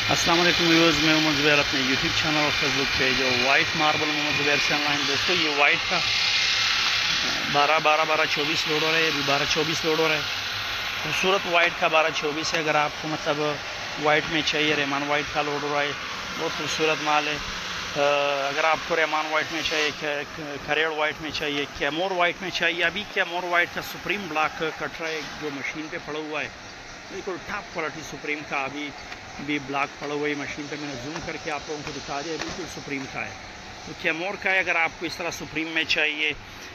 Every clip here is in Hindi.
अस्सलाम वालेकुम व्यूअर्स, मैं मोहम्मद ज़ुबैर अपने यूट्यूब चैनल और फेसबुक पेज और वाइट मार्बल मोहम्मद ज़ुबैर से ऑनलाइन। दोस्तों ये वाइट का 12-12-12-24 लोड हो रहा है, अभी 12-24 लोड हो रहा है। खूबसूरत वाइट का 12-24 है। अगर आपको मतलब वाइट में चाहिए, रहमान वाइट का लोड हो रहा है, बहुत खूबसूरत माल है। अगर आपको रहमान वाइट में चाहिए, खरेड़ वाइट में चाहिए, कैमोर वाइट में चाहिए, अभी कैमोर वाइट का सुप्रीम ब्लॉक कट रहा है जो मशीन पे पड़ा हुआ है, बिल्कुल टॉप क्वालिटी सुप्रीम का अभी भी ब्लॉक पड़ा हुआ है मशीन पे। मैंने जूम करके आप लोगों को दिखा दिया, बिल्कुल सुप्रीम का है। तो कैमोर का है, अगर आपको इस तरह सुप्रीम में चाहिए,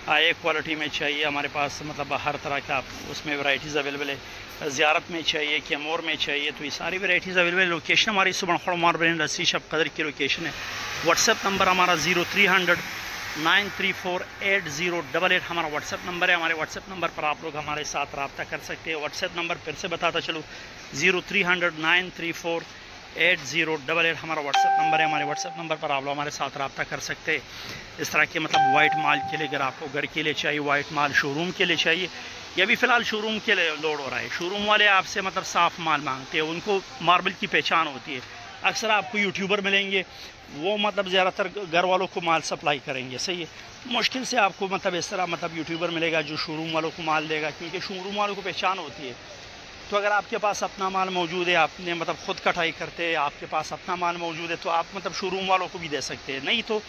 हाई क्वालिटी में चाहिए, हमारे पास मतलब हर तरह का उसमें वैरायटीज़ अवेलेबल है। ज़ियारत में चाहिए, कैमोर में चाहिए, तो ये सारी वैरायटीज़ अवेलेबल है। लोकेशन हमारी सुबह मार्बल रसी शब कदर की लोकेशन है। व्हाट्सएप नंबर हमारा 0300 9348088 हमारा व्हाट्सएप नंबर है। हमारे व्हाट्सएप नंबर पर आप लोग हमारे साथ रब्ता कर सकते हैं। व्हाट्सएप नंबर फिर से बताता चलो, 0300 9348088 हमारा व्हाट्सएप नंबर है। हमारे व्हाट्सएप नंबर पर आप लोग हमारे साथ रब्ता कर सकते हैं। इस तरह के मतलब वाइट माल के लिए, अगर आपको घर के लिए चाहिए, वाइट माल शोरूम के लिए चाहिए, या भी फ़िलहाल शोरूम के लिए लोड हो रहा है। शोरूम वाले आपसे मतलब साफ़ माल मांगते हैं, उनको मार्बल की पहचान होती है। अक्सर आपको यूट्यूबर मिलेंगे, वो मतलब ज़्यादातर घर वालों को माल सप्लाई करेंगे, सही है। मुश्किल से आपको मतलब इस तरह मतलब यूट्यूबर मिलेगा जो शोरूम वालों को माल देगा, क्योंकि शोरूम वालों को पहचान होती है। तो अगर आपके पास अपना माल मौजूद है, आपने मतलब ख़ुद कटाई करते हैं, आपके पास अपना माल मौजूद है, तो आप मतलब शोरूम वालों को भी दे सकते हैं। नहीं तो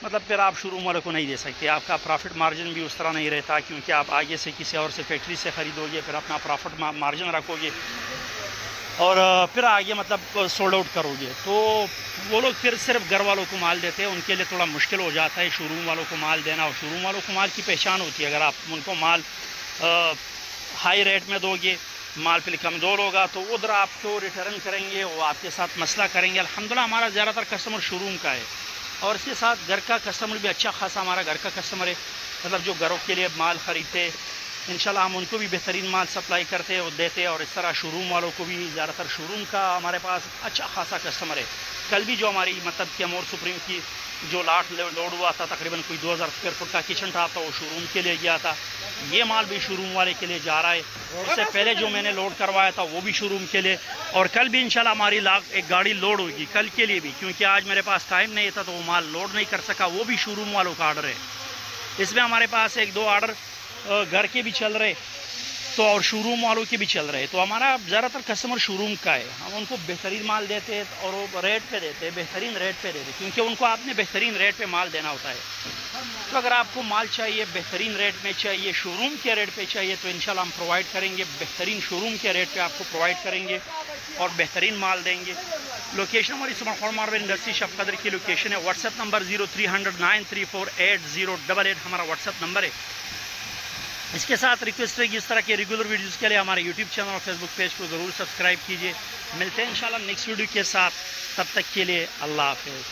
मतलब फिर आप शोरूम वालों को नहीं दे सकते। आपका प्रॉफिट मार्जिन भी उस तरह नहीं रहता, क्योंकि आप आगे से किसी और से फैक्ट्री से ख़रीदोगे, फिर अपना प्रॉफिट मार्जिन रखोगे और फिर आगे मतलब सोल्ड आउट करोगे। तो वो लोग फिर सिर्फ घर वालों को माल देते हैं, उनके लिए थोड़ा मुश्किल हो जाता है शोरूम वालों को माल देना। और शोरूम वालों को माल की पहचान होती है। अगर आप उनको माल हाई रेट में दोगे, माल पे कमज़ोर होगा, तो उधर आपको रिटर्न करेंगे, वो आपके साथ मसला करेंगे। अल्हम्दुलिल्लाह हमारा ज़्यादातर कस्टमर शोरूम का है, और इसके साथ घर का कस्टमर भी अच्छा खासा हमारा घर का कस्टमर है। मतलब जो घरों के लिए माल ख़रीदते, इंशाल्लाह हम उनको भी बेहतरीन माल सप्लाई करते और देते। और इस तरह शोरूम वालों को भी, ज़्यादातर शोरूम का हमारे पास अच्छा खासा कस्टमर है। कल भी जो हमारी मतलब कैमोर सुप्रीम की जो लाट लोड हुआ था, तकरीबन कोई 2000 स्क्वायर फुट का किचन था, तो वो शोरूम के लिए गया था। ये माल भी शोरूम वाले के लिए जा रहा है। उससे पहले जो मैंने लोड करवाया था वो भी शोरूम के लिए, और कल भी इंशाल्लाह हमारी एक गाड़ी लोड होगी कल के लिए भी, क्योंकि आज मेरे पास टाइम नहीं था तो वो माल लोड नहीं कर सका। वो भी शोरूम वालों का आर्डर है। इसमें हमारे पास 1-2 आर्डर घर के भी चल रहे, तो और शोरूम वालों के भी चल रहे। तो हमारा ज़्यादातर कस्टमर शोरूम का है। हम उनको बेहतरीन माल देते हैं और वो रेट पे देते हैं, बेहतरीन रेट पे देते हैं, क्योंकि उनको आपने बेहतरीन रेट पे माल देना होता है। तो अगर आपको माल चाहिए, बेहतरीन रेट में चाहिए, शोरूम के रेट पे चाहिए, तो इंशाल्लाह हम प्रोवाइड करेंगे। बेहतरीन शोरूम के रेट पे आपको प्रोवाइड करेंगे और बेहतरीन माल देंगे। लोकेशन हमारी सुबह मार्बल इंडस्ट्री शब कदर की लोकेशन है। व्हाट्सएप नंबर 0300 9348088 हमारा व्हाट्सएप नंबर है। इसके साथ रिक्वेस्ट रहेगी, इस तरह के रेगुलर वीडियोज़ के लिए हमारे यूट्यूब चैनल और फेसबुक पेज को ज़रूर सब्सक्राइब कीजिए। मिलते हैं इंशाल्लाह नेक्स्ट वीडियो के साथ, तब तक के लिए अल्लाह हाफ़िज़।